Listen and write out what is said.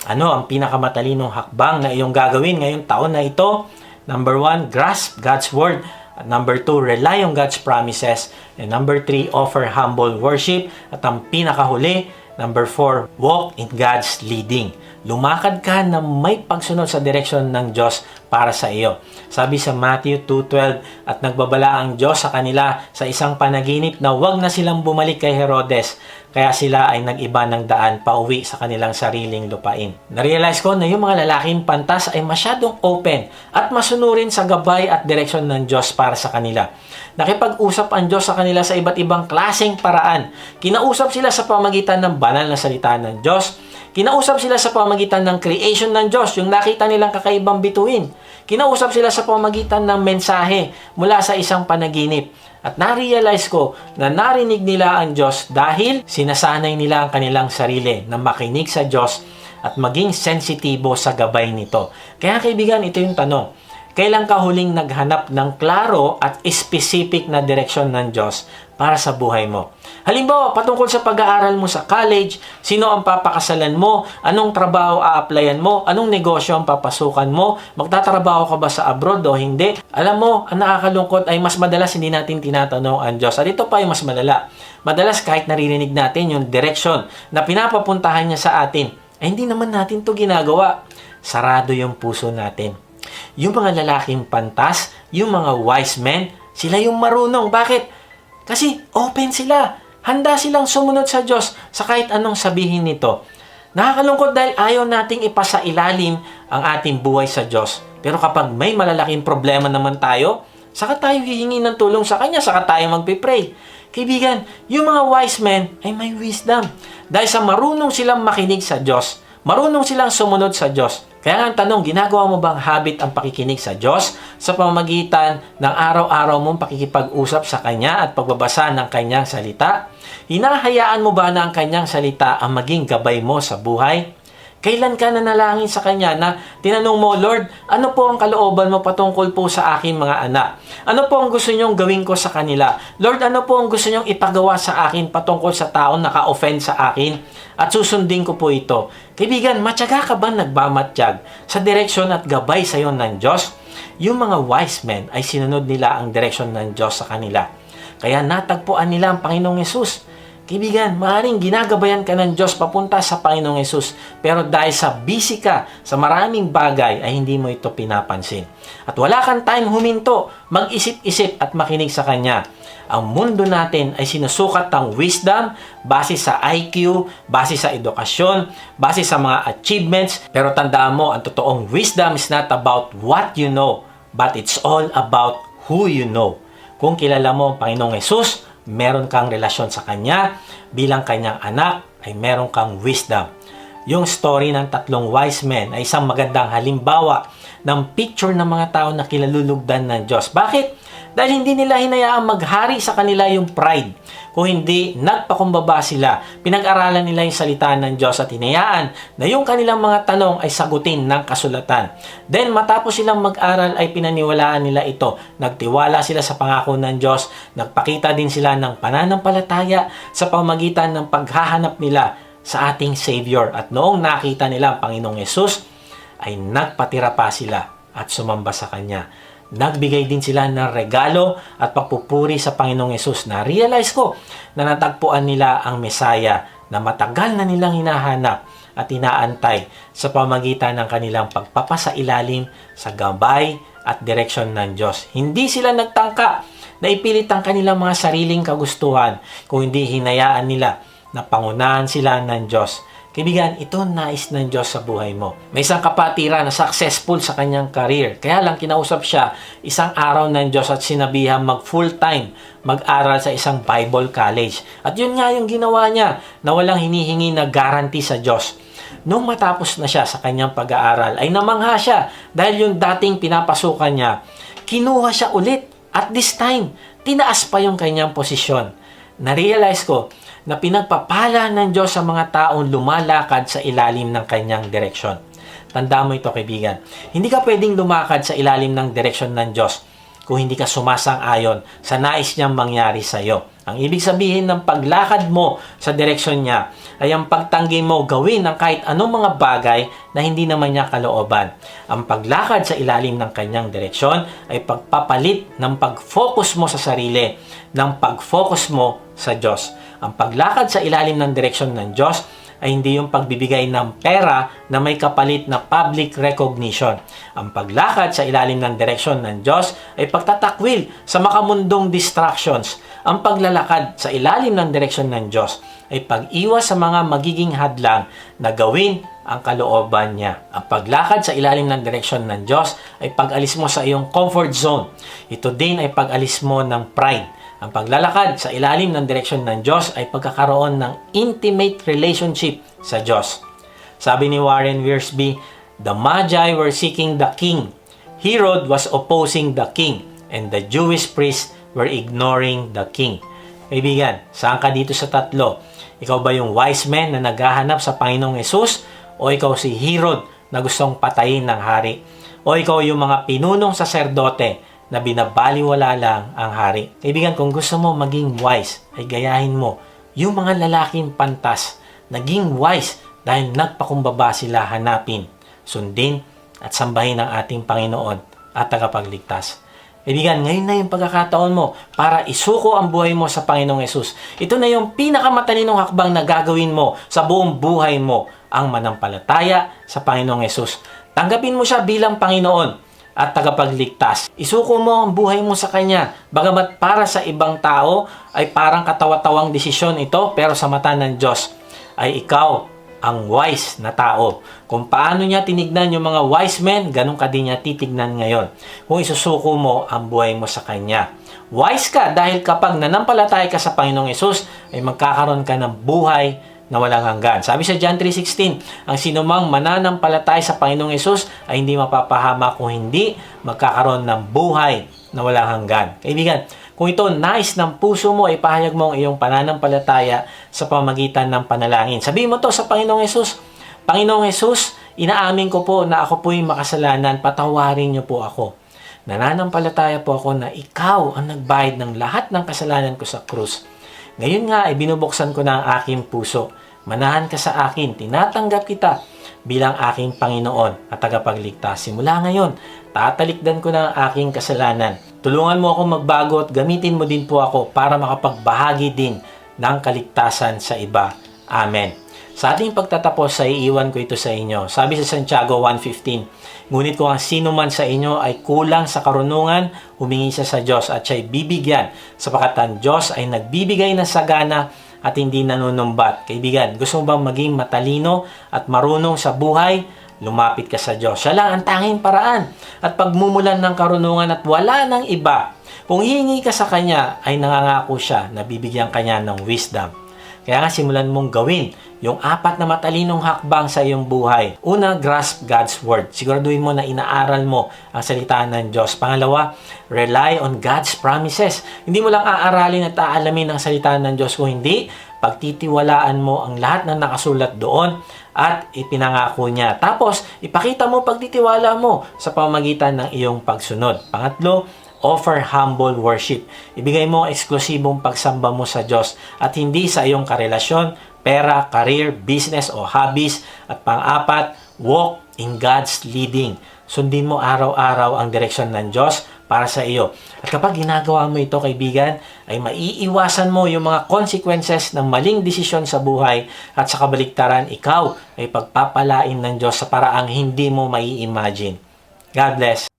Ano ang pinakamatalinong hakbang na iyong gagawin ngayong taon na ito? Number 1, grasp God's Word. At number 2, rely on God's promises. And number 3, offer humble worship. At ang pinakahuli, number 4, walk in God's leading. Lumakad ka na may pagsunod sa direksyon ng Diyos para sa iyo. Sabi sa Matthew 2:12, at nagbabala ang Diyos sa kanila sa isang panaginip na huwag na silang bumalik kay Herodes, kaya sila ay nag-iba ng daan pauwi sa kanilang sariling lupain. Narealize ko na yung mga lalaking pantas ay masyadong open at masunurin sa gabay at direksyon ng Diyos para sa kanila. Nakipag-usap ang Diyos sa kanila sa iba't ibang klaseng paraan. Kinausap sila sa pamagitan ng banal na salita ng Diyos. Kinausap sila sa pamagitan ng creation ng Diyos, yung nakita nilang kakaibang bituin. Kinausap sila sa pamagitan ng mensahe mula sa isang panaginip. At na-realize ko na narinig nila ang Diyos dahil sinasanay nila ang kanilang sarili na makinig sa Diyos at maging sensitibo sa gabay nito. Kaya kaibigan, ito yung tanong. Kailan ka huling naghanap ng klaro at specific na direksyon ng Diyos para sa buhay mo? Halimbawa, patungkol sa pag-aaral mo sa college, sino ang papakasalan mo, anong trabaho a-applyan mo, anong negosyo ang papasukan mo, magtatrabaho ka ba sa abroad o hindi? Alam mo, ang nakakalungkot ay mas madalas hindi natin tinatanong ang Diyos. At ito pa yung mas malala. Madalas kahit naririnig natin yung direksyon na pinapapuntahan niya sa atin, ay hindi naman natin to ginagawa. Sarado yung puso natin. Yung mga lalaking pantas, yung mga wise men, sila yung marunong. Bakit? Kasi open sila. Handa silang sumunod sa Diyos sa kahit anong sabihin nito. Nakakalungkot dahil ayaw nating ipasailalim ang ating buhay sa Diyos. Pero kapag may malalaking problema naman tayo, saka tayo hihingi ng tulong sa Kanya, saka tayo magpipray. Kaibigan, yung mga wise men ay may wisdom. Dahil sa marunong silang makinig sa Diyos, marunong silang sumunod sa Diyos. Kaya nga ang tanong, ginagawa mo bang habit ang pakikinig sa Diyos sa pamamagitan ng araw-araw mong pakikipag-usap sa Kanya at pagbabasa ng Kanyang salita? Hinahayaan mo ba na ang Kanyang salita ang maging gabay mo sa buhay? Kailan ka nanalangin sa Kanya na tinanong mo, Lord, ano po ang kalooban mo patungkol po sa aking mga anak? Ano po ang gusto niyong gawin ko sa kanila? Lord, ano po ang gusto niyong ipagawa sa akin patungkol sa taong naka-offend sa akin? At susundin ko po ito. Kaibigan, matyaga ka ba nagmamatiyag sa direksyon at gabay sa iyo ng Diyos? Yung mga wise men ay sinunod nila ang direksyon ng Diyos sa kanila. Kaya natagpuan nila ang Panginoong Yesus. Kaibigan, maaaring ginagabayan ka ng Diyos papunta sa Panginoong Yesus. Pero dahil sa busy ka sa maraming bagay ay hindi mo ito pinapansin. At wala kang time huminto, mag-isip-isip at makinig sa Kanya. Ang mundo natin ay sinusukat ng wisdom base sa IQ, base sa edukasyon, base sa mga achievements. Pero tandaan mo, ang totoong wisdom is not about what you know, but it's all about who you know. Kung kilala mo ang Panginoong Yesus, meron kang relasyon sa Kanya, bilang Kanyang anak, ay meron kang wisdom. Yung story ng tatlong wise men ay isang magandang halimbawa ng picture ng mga tao na kilalulugdan ng Diyos. Bakit? Dahil hindi nila hinayaang maghari sa kanila yung pride. Kung hindi, nagpakumbaba sila. Pinag-aralan nila yung salita ng Diyos at hinayaan na yung kanilang mga tanong ay sagutin ng kasulatan. Then, matapos silang mag-aral ay pinaniwalaan nila ito. Nagtiwala sila sa pangako ng Diyos. Nagpakita din sila ng pananampalataya sa pamagitan ng paghahanap nila sa ating Savior. At noong nakita nila ang Panginoong Yesus, ay nagpatira pa sila at sumamba sa Kanya. Nagbigay din sila ng regalo at pagpupuri sa Panginoong Yesus. Na-realize ko na natagpuan nila ang Mesaya na matagal na nilang hinahanap at inaantay sa pamagitan ng kanilang pagpapasailalim sa gabay at direksyon ng Diyos. Hindi sila nagtangka na ipilit ang kanilang mga sariling kagustuhan, kung hindi hinayaan nila na pangunahan sila ng Diyos. Kaibigan, ito nais ng Diyos sa buhay mo. May isang kapatira na successful sa kanyang career. Kaya lang kinausap siya isang araw ng Diyos at sinabihan mag-full-time, mag-aral sa isang Bible college. At yun nga yung ginawa niya na walang hinihingi na guarantee sa Diyos. Nung matapos na siya sa kanyang pag-aaral, ay namangha siya dahil yung dating pinapasukan niya, kinuha siya ulit. At this time, tinaas pa yung kanyang posisyon. Na-realize ko na pinagpapala ng Diyos sa mga taong lumalakad sa ilalim ng kanyang direksyon. Tandaan mo ito, kaibigan. Hindi ka pwedeng lumakad sa ilalim ng direksyon ng Diyos kung hindi ka sumasang-ayon sa nais niyang mangyari sa iyo. Ang ibig sabihin ng paglakad mo sa direksyon niya ay ang pagtanggi mo gawin ang kahit anong mga bagay na hindi naman niya kalooban. Ang paglakad sa ilalim ng kanyang direksyon ay pagpapalit ng pag-focus mo sa sarili, ng pag-focus mo sa Diyos. Ang paglakad sa ilalim ng direksyon ng Diyos ay hindi yung pagbibigay ng pera na may kapalit na public recognition. Ang paglakad sa ilalim ng direksyon ng Diyos ay pagtatakwil sa makamundong distractions. Ang paglalakad sa ilalim ng direksyon ng Diyos ay pag-iwas sa mga magiging hadlang na gawin ang kalooban niya. Ang paglakad sa ilalim ng direksyon ng Diyos ay pag-alis mo sa iyong comfort zone. Ito din ay pag-alis mo ng pride. Ang paglalakad sa ilalim ng direksyon ng Diyos ay pagkakaroon ng intimate relationship sa Diyos. Sabi ni Warren Wiersbe, "The Magi were seeking the king. Herod was opposing the king, and the Jewish priests were ignoring the king." Kaibigan, saan ka dito sa tatlo? Ikaw ba yung wise men na naghahanap sa Panginoong Hesus? O ikaw si Herod na gustong patayin ng hari? O ikaw yung mga pinunong saserdote na binabaliwala lang ang hari? Kaibigan, kung gusto mo maging wise, ay gayahin mo yung mga lalaking pantas. Naging wise dahil nagpakumbaba sila hanapin, sundin at sambahin ang ating Panginoon at tagapagligtas. Kaibigan, ngayon na yung pagkakataon mo para isuko ang buhay mo sa Panginoong Hesus. Ito na yung pinakamatalinong hakbang na gagawin mo sa buong buhay mo, ang manampalataya sa Panginoong Hesus. Tanggapin mo siya bilang Panginoon at tagapagligtas. Isuko mo ang buhay mo sa Kanya. Bagamat para sa ibang tao ay parang katawa-tawang desisyon ito, pero sa mata ng Diyos ay ikaw ang wise na tao. Kung paano niya tinignan yung mga wise men, ganun ka din niya titignan ngayon. Kung isusuko mo ang buhay mo sa Kanya. Wise ka dahil kapag nanampalataya ka sa Panginoong Hesus, ay magkakaroon ka ng buhay na walang hanggan. Sabi sa John 3:16, ang sinumang mananampalataya sa Panginoong Hesus ay hindi mapapahama kung hindi magkakaroon ng buhay na walang hanggan. Kaibigan, kung ito nais ng puso mo, ipahayag mo ang iyong pananampalataya sa pamamagitan ng panalangin. Sabihin mo to sa Panginoong Hesus, Panginoong Hesus, inaamin ko po na ako po'y makasalanan, patawarin niyo po ako. Nananampalataya po ako na ikaw ang nagbayad ng lahat ng kasalanan ko sa krus. Ngayon nga ay binubuksan ko na ang aking puso. Manahan ka sa akin, tinatanggap kita bilang aking Panginoon at tagapagligtas. Simula ngayon, tatalikdan ko na ang aking kasalanan. Tulungan mo ako magbago at gamitin mo din po ako para makapagbahagi din ng kaligtasan sa iba. Amen. Sa ating pagtatapos, ay iiwan ko ito sa inyo. Sabi sa Santiago 1:15, ngunit kung ang sino man sa inyo ay kulang sa karunungan, humingi siya sa Diyos at siya'y bibigyan, sapagkat ang Diyos ay nagbibigay ng sagana at hindi nanunumbat. Kaibigan, gusto mo bang maging matalino at marunong sa buhay? Lumapit ka sa Diyos. Siya lang ang tanging paraan at pagmumulan ng karunungan at wala ng iba. Kung hihingi ka sa Kanya, ay nangangako siya na bibigyan Kanya ng wisdom. Kaya nga simulan mong gawin yung 4 na matalinong hakbang sa iyong buhay. Una, grasp God's Word. Siguraduhin mo na inaaral mo ang salita ng Diyos. Pangalawa, rely on God's promises. Hindi mo lang aaralin at aalamin ang salita ng Diyos. Kung hindi, pagtitiwalaan mo ang lahat ng nakasulat doon at ipinangako niya. Tapos, ipakita mo pagtitiwala mo sa pamamagitan ng iyong pagsunod. Pangatlo, offer humble worship. Ibigay mo ang eksklusibong pagsamba mo sa Diyos at hindi sa iyong karelasyon, pera, career, business o hobbies. At pang-apat, walk in God's leading. Sundin mo araw-araw ang direksyon ng Diyos para sa iyo. At kapag ginagawa mo ito, kaibigan, ay maiiwasan mo yung mga consequences ng maling desisyon sa buhay at sa kabaliktaran, ikaw ay pagpapalain ng Diyos sa paraang hindi mo mai-imagine. God bless.